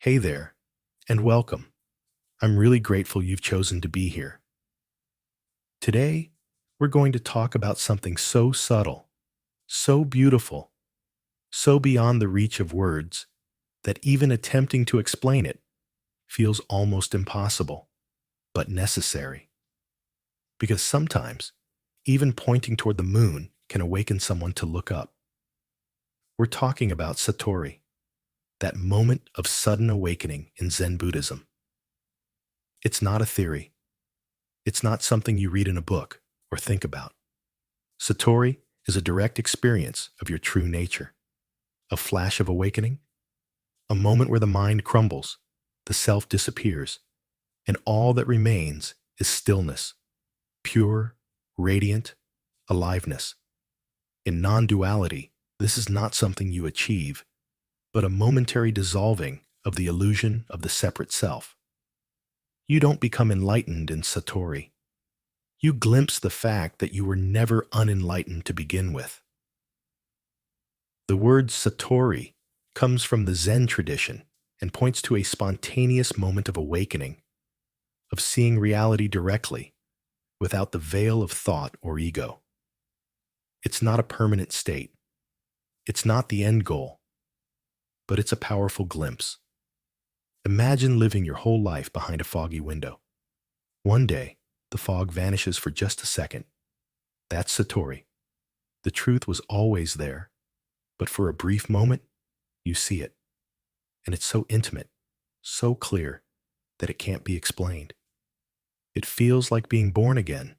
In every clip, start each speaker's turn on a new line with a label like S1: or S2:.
S1: Hey there, and welcome. I'm really grateful you've chosen to be here. Today, we're going to talk about something so subtle, so beautiful, so beyond the reach of words that even attempting to explain it feels almost impossible, but necessary. Because sometimes, even pointing toward the moon can awaken someone to look up. We're talking about Satori, that moment of sudden awakening in Zen Buddhism. It's not a theory. It's not something you read in a book or think about. Satori is a direct experience of your true nature. A flash of awakening, a moment where the mind crumbles, the self disappears, and all that remains is stillness, pure, radiant aliveness. In non-duality, this is not something you achieve, but a momentary dissolving of the illusion of the separate self. You don't become enlightened in Satori. You glimpse the fact that you were never unenlightened to begin with. The word Satori comes from the Zen tradition and points to a spontaneous moment of awakening, of seeing reality directly, without the veil of thought or ego. It's not a permanent state. It's not the end goal, but it's a powerful glimpse. Imagine living your whole life behind a foggy window. One day, the fog vanishes for just a second. That's Satori. The truth was always there, but for a brief moment, you see it. And it's so intimate, so clear, that it can't be explained. It feels like being born again,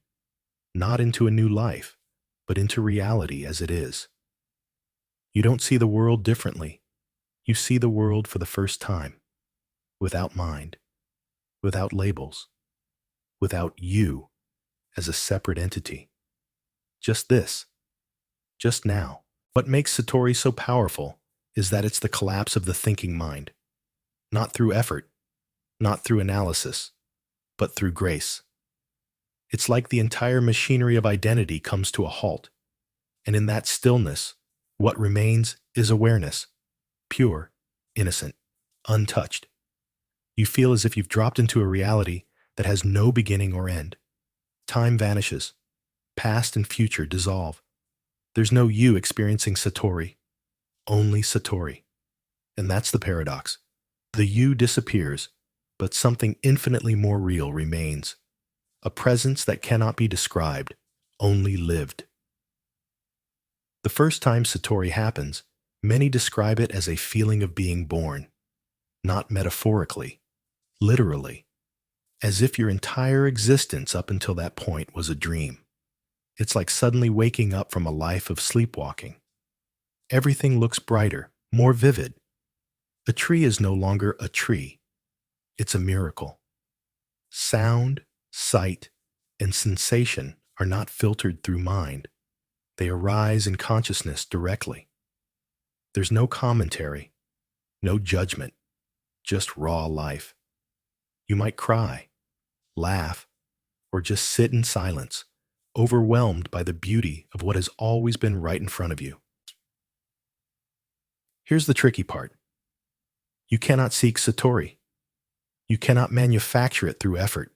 S1: not into a new life, but into reality as it is. You don't see the world differently. You see the world for the first time, without mind, without labels, without you as a separate entity. Just this, just now. What makes Satori so powerful is that it's the collapse of the thinking mind, not through effort, not through analysis, but through grace. It's like the entire machinery of identity comes to a halt, and in that stillness, what remains is awareness, pure, innocent, untouched. You feel as if you've dropped into a reality that has no beginning or end. Time vanishes, past and future dissolve. There's no you experiencing Satori, only Satori. And that's the paradox. The you disappears, but something infinitely more real remains. A presence that cannot be described, only lived. The first time Satori happens, many describe it as a feeling of being born, not metaphorically, literally, as if your entire existence up until that point was a dream. It's like suddenly waking up from a life of sleepwalking. Everything looks brighter, more vivid. A tree is no longer a tree. It's a miracle. Sound, sight, and sensation are not filtered through mind. They arise in consciousness directly. There's no commentary, no judgment, just raw life. You might cry, laugh, or just sit in silence, overwhelmed by the beauty of what has always been right in front of you. Here's the tricky part. You cannot seek Satori. You cannot manufacture it through effort.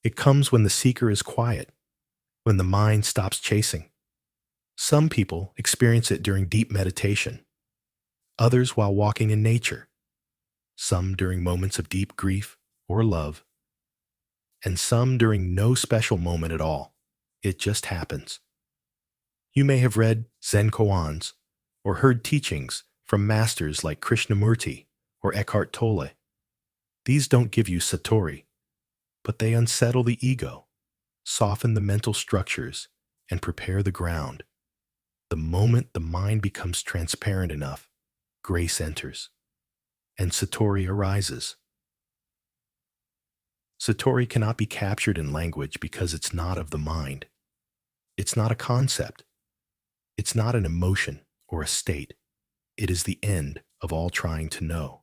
S1: It comes when the seeker is quiet, when the mind stops chasing. Some people experience it during deep meditation, others while walking in nature, some during moments of deep grief or love, and some during no special moment at all. It just happens. You may have read Zen koans or heard teachings from masters like Krishnamurti or Eckhart Tolle. These don't give you Satori, but they unsettle the ego, soften the mental structures, and prepare the ground. The moment the mind becomes transparent enough, grace enters, and Satori arises. Satori cannot be captured in language because it's not of the mind. It's not a concept. It's not an emotion or a state. It is the end of all trying to know.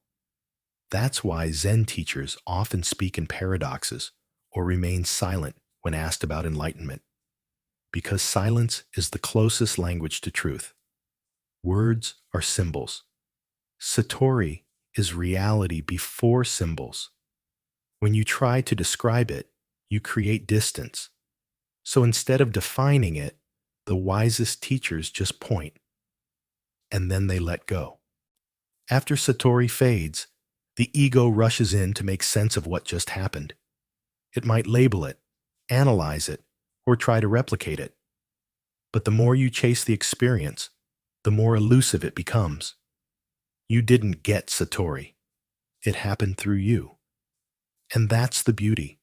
S1: That's why Zen teachers often speak in paradoxes or remain silent when asked about enlightenment, because silence is the closest language to truth. Words are symbols. Satori is reality before symbols. When you try to describe it, you create distance. So instead of defining it, the wisest teachers just point, and then they let go. After Satori fades, the ego rushes in to make sense of what just happened. It might label it, analyze it, or try to replicate it. But the more you chase the experience, the more elusive it becomes. You didn't get Satori. It happened through you. And that's the beauty.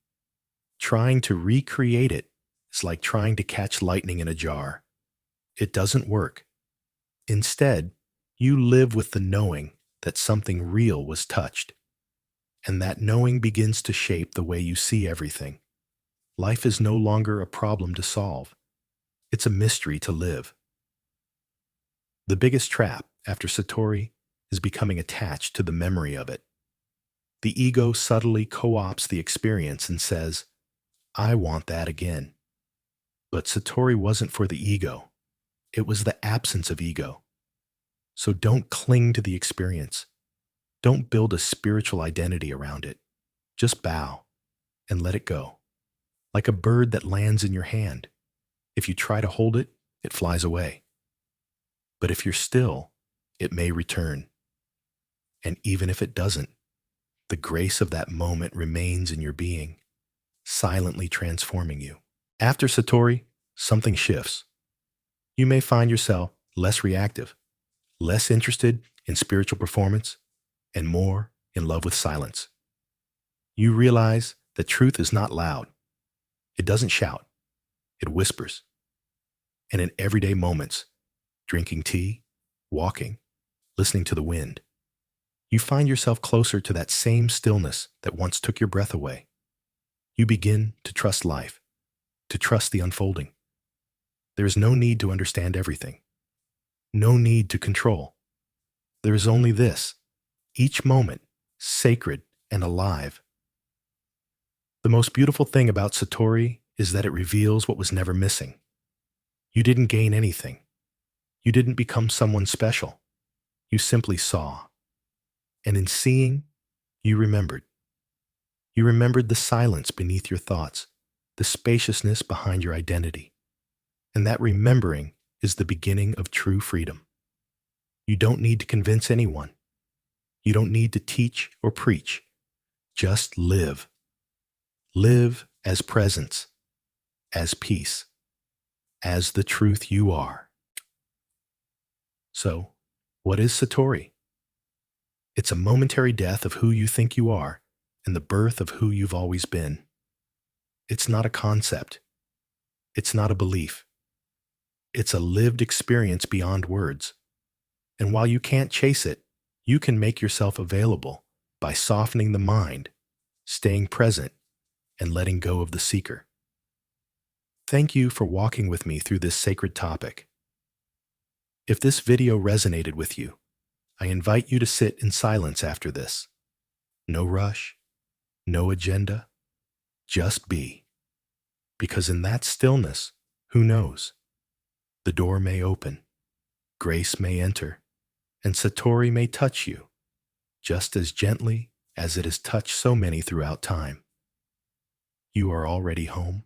S1: Trying to recreate it is like trying to catch lightning in a jar. It doesn't work. Instead, you live with the knowing that something real was touched. And that knowing begins to shape the way you see everything. Life is no longer a problem to solve. It's a mystery to live. The biggest trap after Satori is becoming attached to the memory of it. The ego subtly co-opts the experience and says, I want that again. But Satori wasn't for the ego. It was the absence of ego. So don't cling to the experience. Don't build a spiritual identity around it. Just bow and let it go. Like a bird that lands in your hand. If you try to hold it, it flies away. But if you're still, it may return. And even if it doesn't, the grace of that moment remains in your being, silently transforming you. After Satori, something shifts. You may find yourself less reactive, less interested in spiritual performance, and more in love with silence. You realize that truth is not loud. It doesn't shout. It whispers. And in everyday moments, drinking tea, walking, listening to the wind, you find yourself closer to that same stillness that once took your breath away. You begin to trust life, to trust the unfolding. There is no need to understand everything. No need to control. There is only this, each moment sacred and alive. The most beautiful thing about Satori is that it reveals what was never missing. You didn't gain anything. You didn't become someone special. You simply saw. And in seeing, you remembered. You remembered the silence beneath your thoughts, the spaciousness behind your identity. And that remembering is the beginning of true freedom. You don't need to convince anyone. You don't need to teach or preach. Just live. Live as presence, as peace, as the truth you are. So, what is Satori? It's a momentary death of who you think you are and the birth of who you've always been. It's not a concept. It's not a belief. It's a lived experience beyond words. And while you can't chase it, you can make yourself available by softening the mind, staying present, and letting go of the seeker. Thank you for walking with me through this sacred topic. If this video resonated with you, I invite you to sit in silence after this. No rush, no agenda, just be. Because in that stillness, who knows? The door may open, grace may enter, and Satori may touch you, just as gently as it has touched so many throughout time. You are already home,